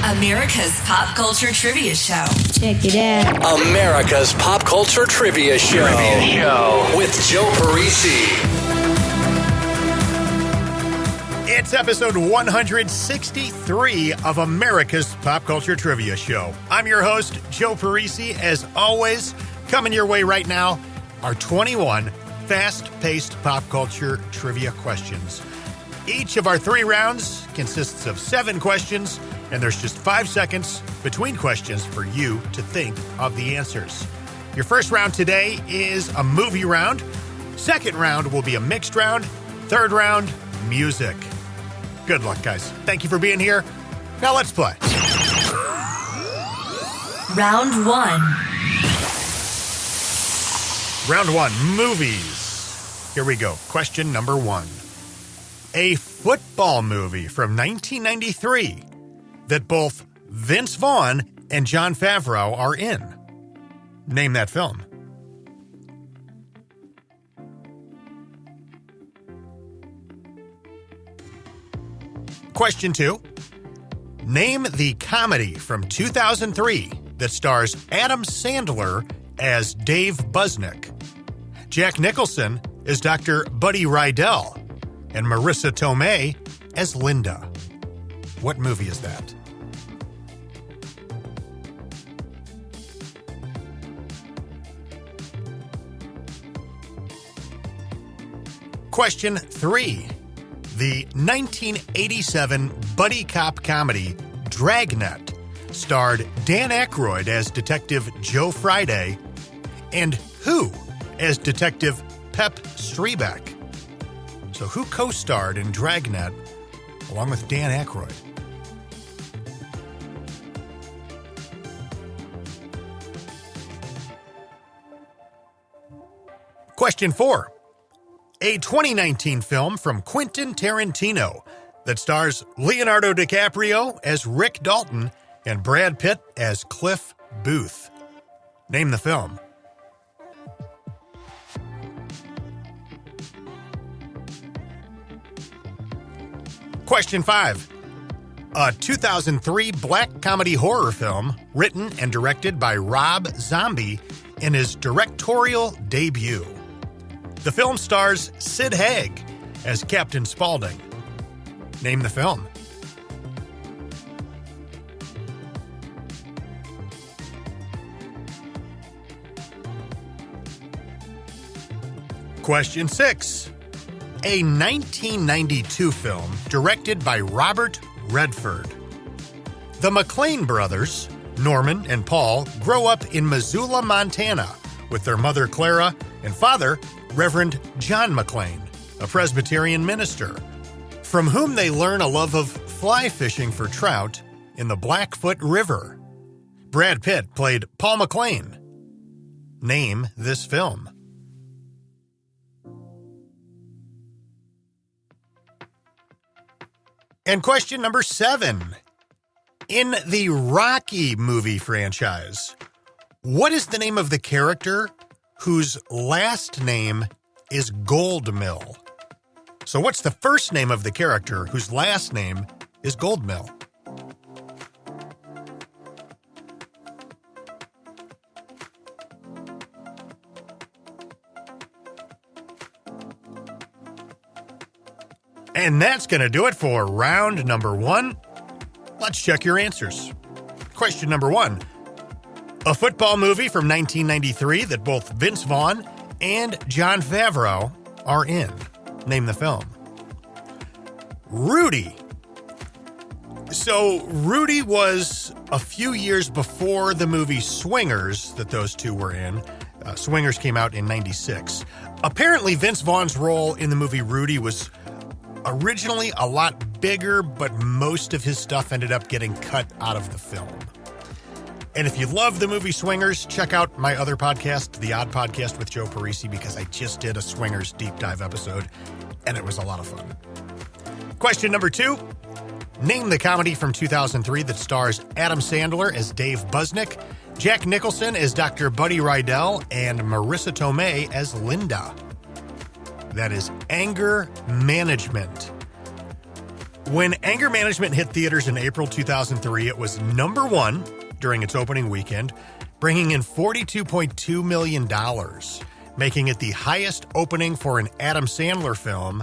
America's Pop Culture Trivia Show. Check it out. America's Pop Culture Trivia Show. With Joe Parisi. It's episode 163 of America's Pop Culture Trivia Show. I'm your host, Joe Parisi. As always, coming your way right now are 21 fast-paced pop culture trivia questions. Each of our 3 rounds consists of 7 questions, and there's just 5 seconds between questions for you to think of the answers. Your first round today is a movie round. Second round will be a mixed round. Third round, music. Good luck, guys. Thank you for being here. Now let's play. Round 1. Round 1, movies. Here we go. Question number 1. A football movie from 1993 that both Vince Vaughn and Jon Favreau are in. Name that film. Question 2. Name the comedy from 2003 that stars Adam Sandler as Dave Busnick, Jack Nicholson as Dr. Buddy Rydell, and Marissa Tomei as Linda. What movie is that? Question 3. The 1987 buddy cop comedy Dragnet starred Dan Aykroyd as Detective Joe Friday and who as Detective Pep Streebek. So who co-starred in Dragnet along with Dan Aykroyd? Question 4. A 2019 film from Quentin Tarantino that stars Leonardo DiCaprio as Rick Dalton and Brad Pitt as Cliff Booth. Name the film. Question 5. A 2003 black comedy horror film written and directed by Rob Zombie in his directorial debut. The film stars Sid Haig as Captain Spaulding. Name the film. Question 6. A 1992 film directed by Robert Redford. The McClane brothers, Norman and Paul, grow up in Missoula, Montana, with their mother Clara and father, Reverend John McClane, a Presbyterian minister, from whom they learn a love of fly fishing for trout in the Blackfoot River. Brad Pitt played Paul McClane. Name this film. And question number 7. In the Rocky movie franchise, what is the name of the character whose last name is Goldmill? So what's the first name of the character whose last name is Goldmill? And that's going to do it for round number 1. Let's check your answers. Question number 1. A football movie from 1993 that both Vince Vaughn and Jon Favreau are in. Name the film. Rudy. So Rudy was a few years before the movie Swingers that those two were in. Swingers came out in 96. Apparently Vince Vaughn's role in the movie Rudy was originally a lot bigger, but most of his stuff ended up getting cut out of the film. And if you love the movie Swingers, check out my other podcast, The Odd Podcast with Joe Parisi, because I just did a Swingers deep dive episode, and it was a lot of fun. Question number 2. Name the comedy from 2003 that stars Adam Sandler as Dave Busnick, Jack Nicholson as Dr. Buddy Rydell, and Marissa Tomei as Linda. That is Anger Management. When Anger Management hit theaters in April 2003, it was number one during its opening weekend, bringing in $42.2 million, making it the highest opening for an Adam Sandler film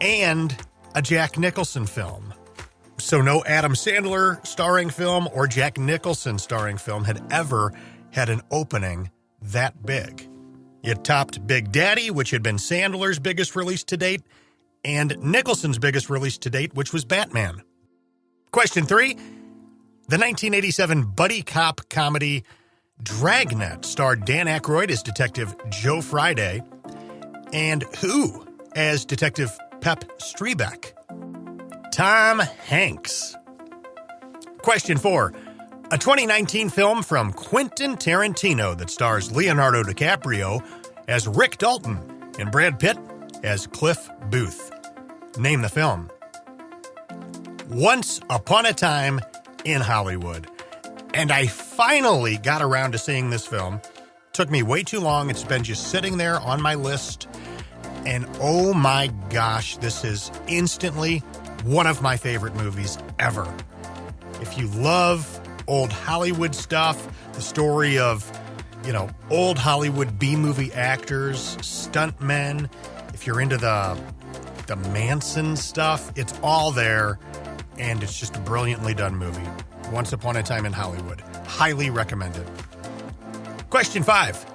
and a Jack Nicholson film. So no Adam Sandler starring film or Jack Nicholson starring film had ever had an opening that big. It topped Big Daddy, which had been Sandler's biggest release to date, and Nicholson's biggest release to date, which was Batman. Question 3. The 1987 buddy cop comedy Dragnet starred Dan Aykroyd as Detective Joe Friday and who as Detective Pep Streebek? Tom Hanks. Question 4. A 2019 film from Quentin Tarantino that stars Leonardo DiCaprio as Rick Dalton and Brad Pitt as Cliff Booth. Name the film. Once Upon a Time in Hollywood. And I finally got around to seeing this film. Took me way too long. It's been just sitting there on my list. And oh my gosh, this is instantly one of my favorite movies ever. If you love old Hollywood stuff, the story of, old Hollywood B-movie actors, stuntmen, if you're into the Manson stuff, it's all there, and it's just a brilliantly done movie. Once Upon a Time in Hollywood. Highly recommended. Question 5.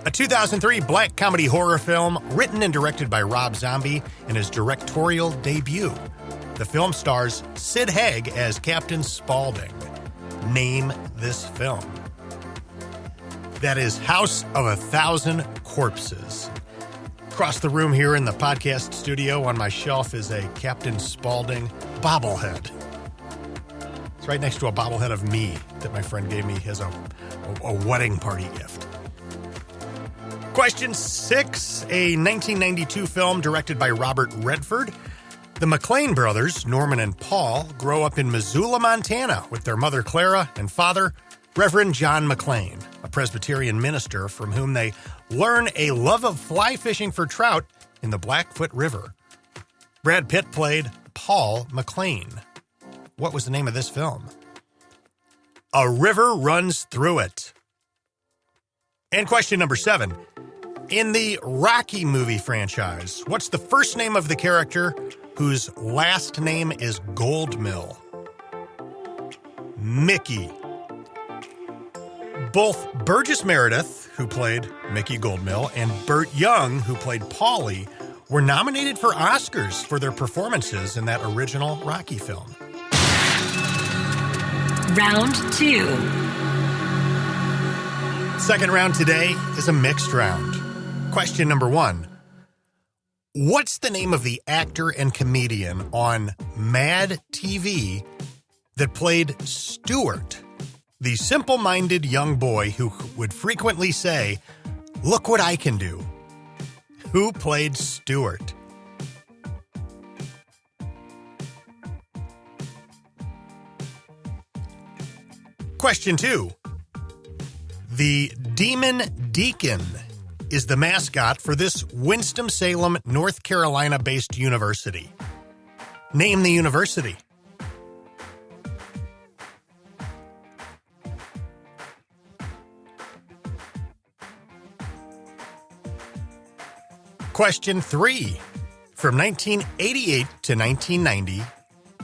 A 2003 black comedy horror film written and directed by Rob Zombie in his directorial debut. The film stars Sid Haig as Captain Spaulding. Name this film. That is House of a Thousand Corpses. Across the room here in the podcast studio on my shelf is a Captain Spaulding bobblehead. It's right next to a bobblehead of me that my friend gave me as a wedding party gift. Question 6. A 1992 film directed by Robert Redford. The McClane brothers, Norman and Paul, grow up in Missoula, Montana with their mother Clara and father, Reverend John McClane, a Presbyterian minister from whom they learn a love of fly fishing for trout in the Blackfoot River. Brad Pitt played Paul McClane. What was the name of this film? A River Runs Through It. And question number 7. In the Rocky movie franchise, what's the first name of the character whose last name is Goldmill? Mickey. Both Burgess Meredith, who played Mickey Goldmill, and Burt Young, who played Paulie, were nominated for Oscars for their performances in that original Rocky film. Round 2. Second round today is a mixed round. Question number 1. What's the name of the actor and comedian on Mad TV that played Stuart, the simple-minded young boy who would frequently say, "Look what I can do"? Who played Stuart? Question 2. The Demon Deacon is the mascot for this Winston-Salem, North Carolina-based university. Name the university. Question 3. From 1988 to 1990,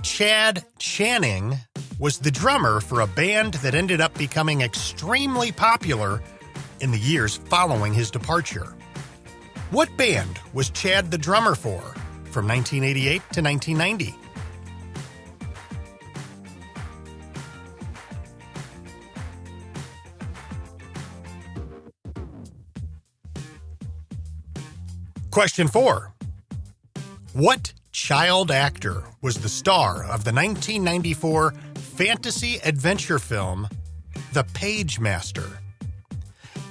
Chad Channing was the drummer for a band that ended up becoming extremely popular in the years following his departure. What band was Chad the drummer for from 1988 to 1990? Question 4. What child actor was the star of the 1994 fantasy adventure film The Page Master?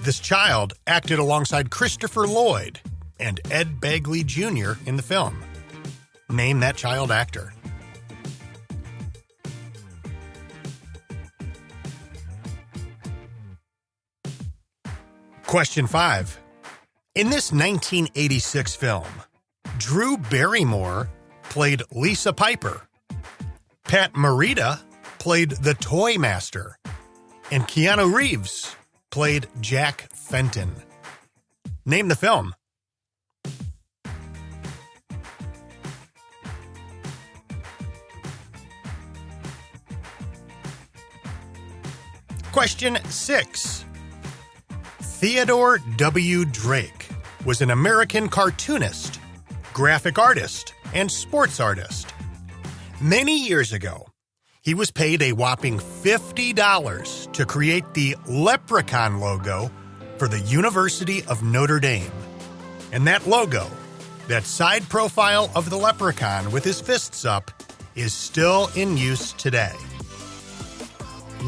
This child acted alongside Christopher Lloyd and Ed Begley Jr. in the film. Name that child actor. Question 5. In this 1986 film, Drew Barrymore played Lisa Piper, Pat Morita played the Toy Master, and Keanu Reeves played Jack Fenton. Name the film. Question 6. Theodore W. Drake was an American cartoonist, graphic artist, and sports artist. Many years ago, he was paid a whopping $50 to create the Leprechaun logo for the University of Notre Dame. And that logo, that side profile of the leprechaun with his fists up, is still in use today.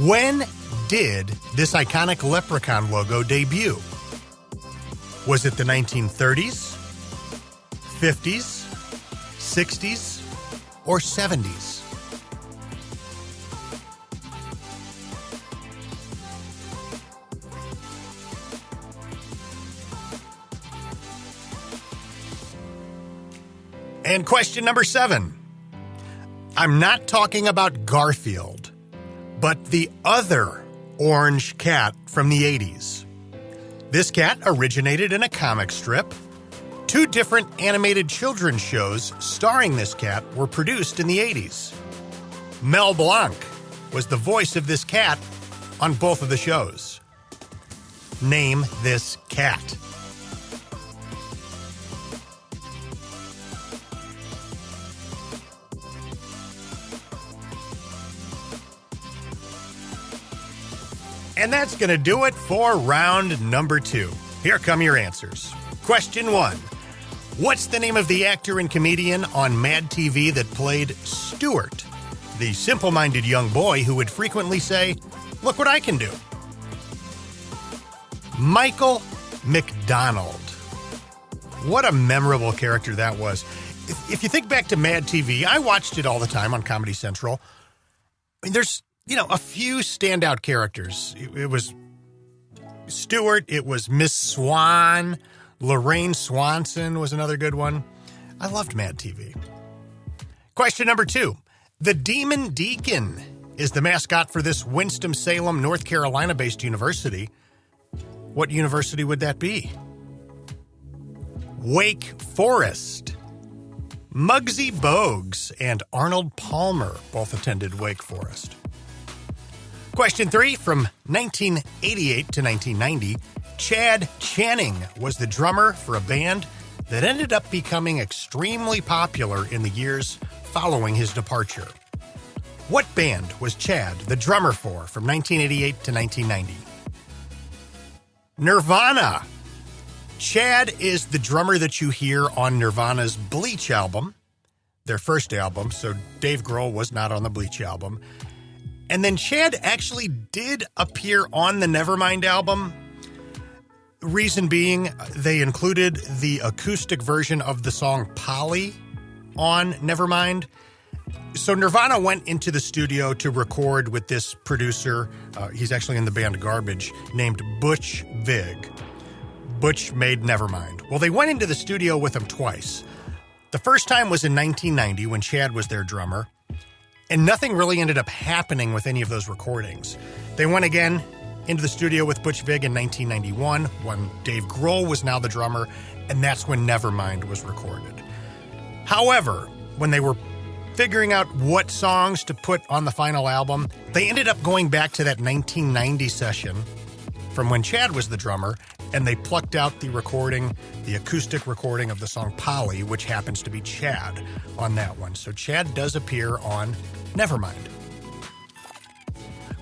When did this iconic leprechaun logo debut? Was it the 1930s, 50s, 60s, or 70s? And question number 7. I'm not talking about Garfield, but the other orange cat from the 80s. This cat originated in a comic strip. 2 different animated children's shows starring this cat were produced in the 80s. Mel Blanc was the voice of this cat on both of the shows. Name this cat. And that's going to do it for round number 2. Here come your answers. Question 1. What's the name of the actor and comedian on Mad TV that played Stuart, the simple-minded young boy who would frequently say, "Look what I can do"? Michael McDonald. What a memorable character that was. If you think back to Mad TV, I watched it all the time on Comedy Central. I mean, there's a few standout characters. It was Stewart, it was Miss Swan, Lorraine Swanson was another good one. I loved Mad TV. Question number 2. The Demon Deacon is the mascot for this Winston-Salem, North Carolina-based university. What university would that be? Wake Forest. Muggsy Bogues and Arnold Palmer both attended Wake Forest. Question 3, from 1988 to 1990, Chad Channing was the drummer for a band that ended up becoming extremely popular in the years following his departure. What band was Chad the drummer for from 1988 to 1990? Nirvana. Chad is the drummer that you hear on Nirvana's Bleach album, their first album, so Dave Grohl was not on the Bleach album. And then Chad actually did appear on the Nevermind album. Reason being, they included the acoustic version of the song Polly on Nevermind. So Nirvana went into the studio to record with this producer, he's actually in the band Garbage, named Butch Vig. Butch made Nevermind. Well, they went into the studio with him twice. The first time was in 1990 when Chad was their drummer. And nothing really ended up happening with any of those recordings. They went again into the studio with Butch Vig in 1991 when Dave Grohl was now the drummer, and that's when Nevermind was recorded. However, when they were figuring out what songs to put on the final album, they ended up going back to that 1990 session from when Chad was the drummer, and they plucked out the recording, the acoustic recording of the song Polly, which happens to be Chad on that one. So Chad does appear on Nevermind.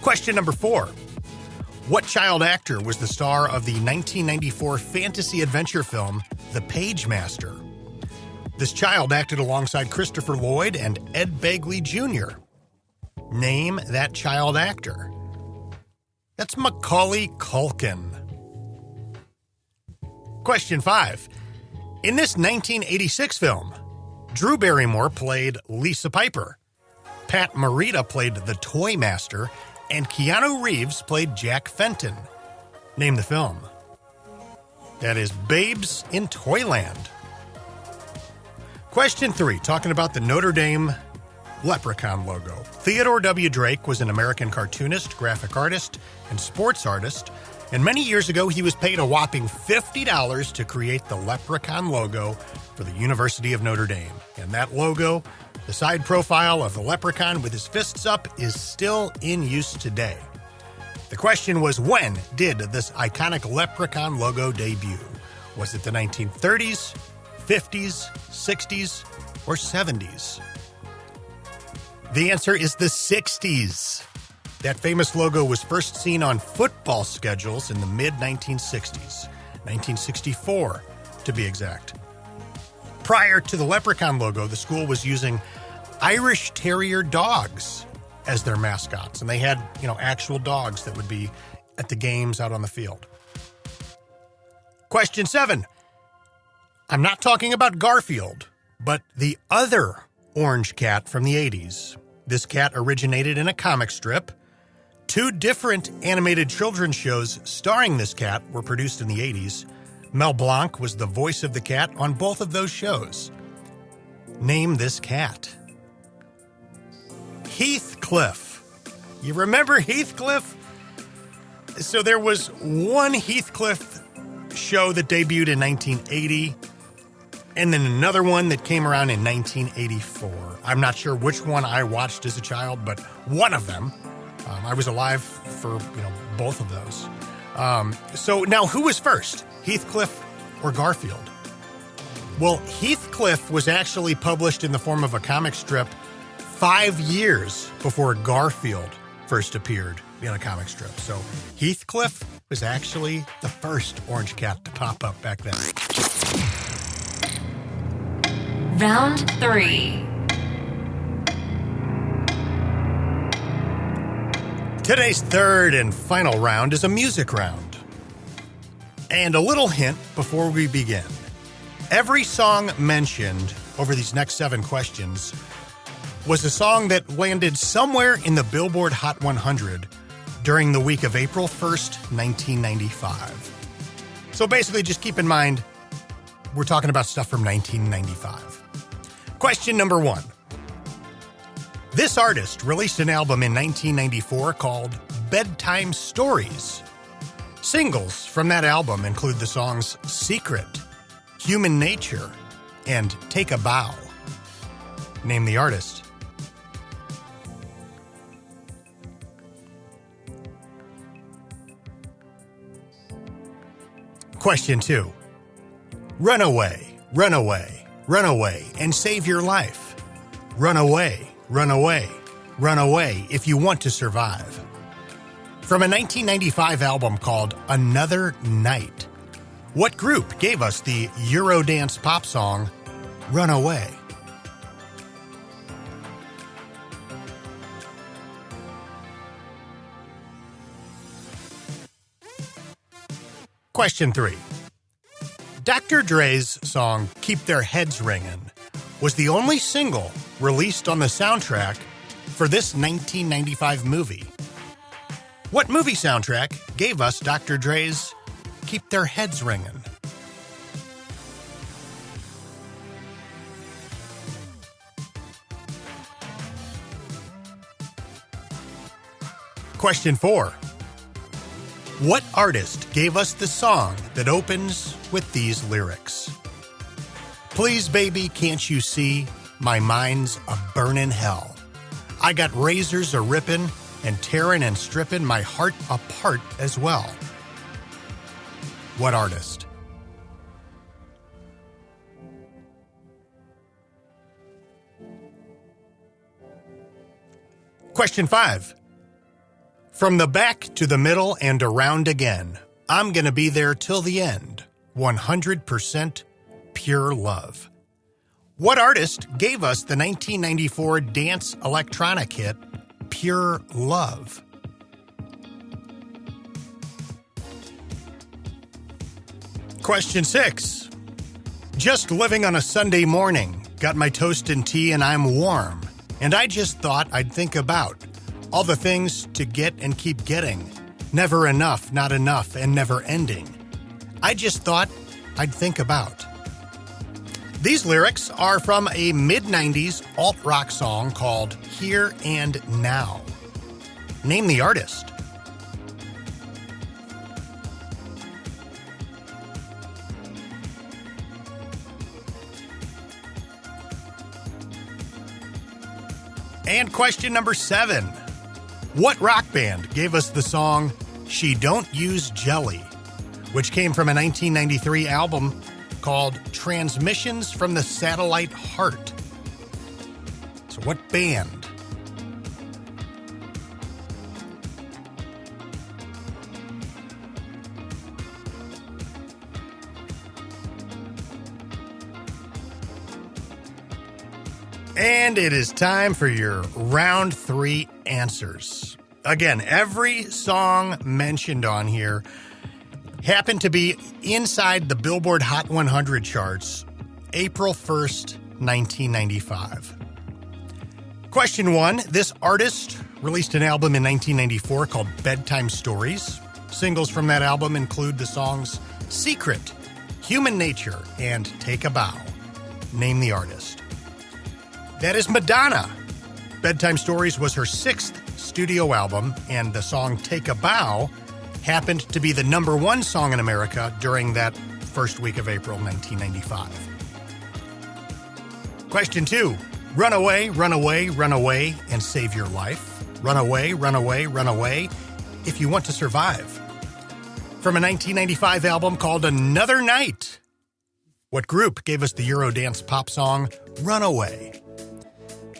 Question number 4. What child actor was the star of the 1994 fantasy adventure film, The Pagemaster? This child acted alongside Christopher Lloyd and Ed Begley Jr. Name that child actor. That's Macaulay Culkin. Question 5. In this 1986 film, Drew Barrymore played Lisa Piper. Pat Morita played the Toy Master, and Keanu Reeves played Jack Fenton. Name the film. That is Babes in Toyland. Question 3, talking about the Notre Dame Leprechaun logo. Theodore W. Drake was an American cartoonist, graphic artist, and sports artist, and many years ago he was paid a whopping $50 to create the Leprechaun logo for the University of Notre Dame. And that logo, the side profile of the leprechaun with his fists up, is still in use today. The question was, when did this iconic leprechaun logo debut? Was it the 1930s, 50s, 60s, or 70s? The answer is the 60s. That famous logo was first seen on football schedules in the mid-1960s, 1964 to be exact. Prior to the leprechaun logo, the school was using Irish Terrier dogs as their mascots, and they had, actual dogs that would be at the games out on the field. Question 7. I'm not talking about Garfield, but the other orange cat from the 80s. This cat originated in a comic strip. 2 different animated children's shows starring this cat were produced in the 80s. Mel Blanc was the voice of the cat on both of those shows. Name this cat. Heathcliff. You remember Heathcliff? So there was one Heathcliff show that debuted in 1980, and then another one that came around in 1984. I'm not sure which one I watched as a child, but one of them. I was alive for, both of those. So now who was first, Heathcliff or Garfield? Well, Heathcliff was actually published in the form of a comic strip 5 years before Garfield first appeared in a comic strip. So Heathcliff was actually the first orange cat to pop up back then. Round 3. Today's third and final round is a music round. And a little hint before we begin. Every song mentioned over these next 7 questions was a song that landed somewhere in the Billboard Hot 100 during the week of April 1st, 1995. So basically, just keep in mind, we're talking about stuff from 1995. Question number 1. This artist released an album in 1994 called Bedtime Stories. Singles from that album include the songs Secret, Human Nature, and Take a Bow. Name the artist. Question 2. Run away, run away, run away, and save your life. Run away, run away, run away if you want to survive. From a 1995 album called Another Night, what group gave us the Eurodance pop song Run Away? Question 3. Dr. Dre's song Keep Their Heads Ringin' was the only single released on the soundtrack for this 1995 movie. What movie soundtrack gave us Dr. Dre's Keep Their Heads Ringin'? Question 4. What artist gave us the song that opens with these lyrics? Please, baby, can't you see? My mind's a burnin' hell. I got razors a rippin' and tearing and stripping my heart apart as well. What artist? Question 5. From the back to the middle and around again, I'm gonna be there till the end. 100% pure love. What artist gave us the 1994 dance electronic hit, Pure Love? Question 6. Just living on a Sunday morning, got my toast and tea and I'm warm. And I just thought I'd think about all the things to get and keep getting. Never enough, not enough, and never ending. I just thought I'd think about. These lyrics are from a mid-90s alt-rock song called Here and Now. Name the artist. And question number 7. What rock band gave us the song She Don't Use Jelly, which came from a 1993 album called Transmissions from the Satellite Heart? So what band? And it is time for your round 3 answers. Again, every song mentioned on here happened to be inside the Billboard Hot 100 charts April 1st, 1995. Question 1. This artist released an album in 1994 called Bedtime Stories. Singles from that album include the songs Secret, Human Nature, and Take a Bow. Name the artist. That is Madonna. Bedtime Stories was her 6th studio album, and the song Take a Bow happened to be the number 1 song in America during that first week of April 1995. Question 2. Run away, run away, run away, and save your life. Run away, run away, run away, if you want to survive. From a 1995 album called Another Night. What group gave us the Eurodance pop song Runaway?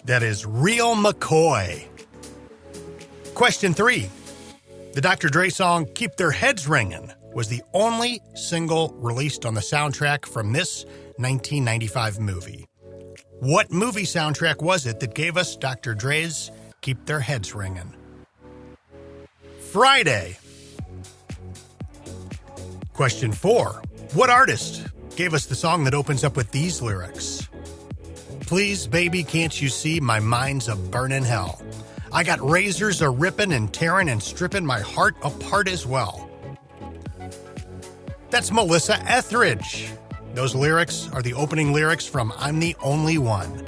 That is Real McCoy. Question 3. The Dr. Dre song Keep Their Heads Ringin' was the only single released on the soundtrack from this 1995 movie. What movie soundtrack was it that gave us Dr. Dre's Keep Their Heads Ringin'? Friday. Question 4. What artist gave us the song that opens up with these lyrics? Please, baby, can't you see my mind's a burnin' hell? I got razors a rippin' and tearing and stripping my heart apart as well. That's Melissa Etheridge. Those lyrics are the opening lyrics from I'm the Only One.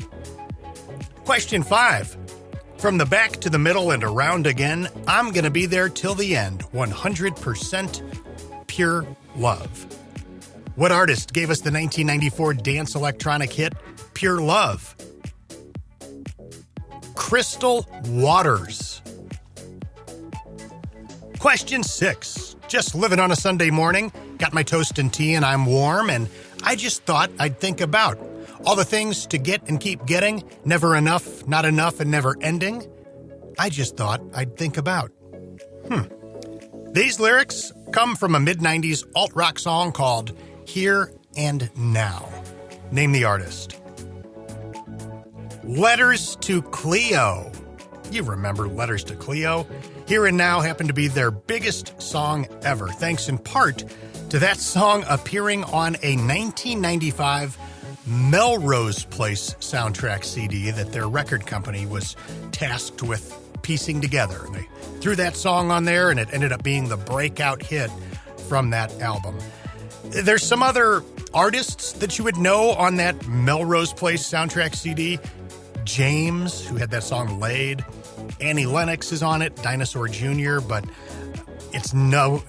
Question 5. From the back to the middle and around again, I'm gonna be there till the end. 100% pure love. What artist gave us the 1994 dance electronic hit Pure Love? Crystal Waters. Question 6. Just living on a Sunday morning, got my toast and tea and I'm warm, and I just thought I'd think about all the things to get and keep getting, never enough, not enough, and never ending. I just thought I'd think about. These lyrics come from a mid-90s alt-rock song called Here and Now. Name the artist. Letters to Cleo. You remember Letters to Cleo? Here and Now happened to be their biggest song ever, thanks in part to that song appearing on a 1995 Melrose Place soundtrack CD that their record company was tasked with piecing together. And they threw that song on there, and it ended up being the breakout hit from that album. There's some other artists that you would know on that Melrose Place soundtrack CD. James, who had that song Laid. Annie Lennox is on it, Dinosaur Jr., but it's no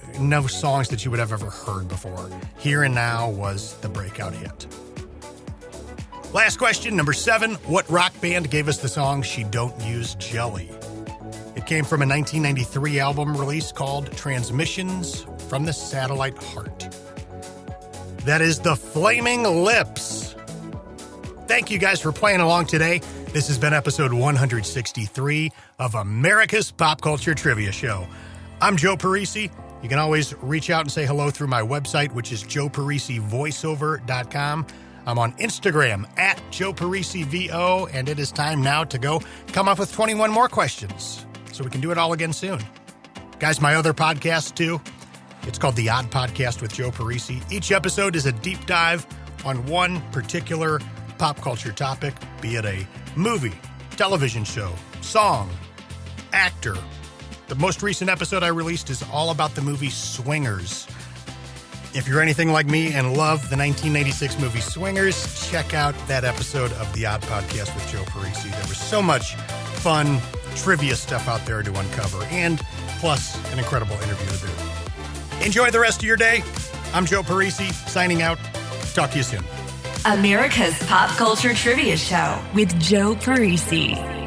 songs that you would have ever heard before. Here and Now was the breakout hit. Last question, number 7. What rock band gave us the song She Don't Use Jelly? It came from a 1993 album release called Transmissions from the Satellite Heart. That is the Flaming Lips. Thank you guys for playing along today. This has been episode 163 of America's Pop Culture Trivia Show. I'm Joe Parisi. You can always reach out and say hello through my website, which is joeparisivoiceover.com. I'm on Instagram at joeparisivo, and it is time now to go come up with 21 more questions so we can do it all again soon. Guys, my other podcast too, it's called The Odd Podcast with Joe Parisi. Each episode is a deep dive on one particular pop culture topic, be it a movie, television show, song, actor. The most recent episode I released is all about the movie Swingers. If you're anything like me and love the 1996 movie Swingers, check out that episode of The Odd Podcast with Joe Parisi. There was so much fun trivia stuff out there to uncover, and plus an incredible interview to do. Enjoy the rest of your day. I'm Joe Parisi, signing out. Talk to you soon. America's Pop Culture Trivia Show with Joe Parisi.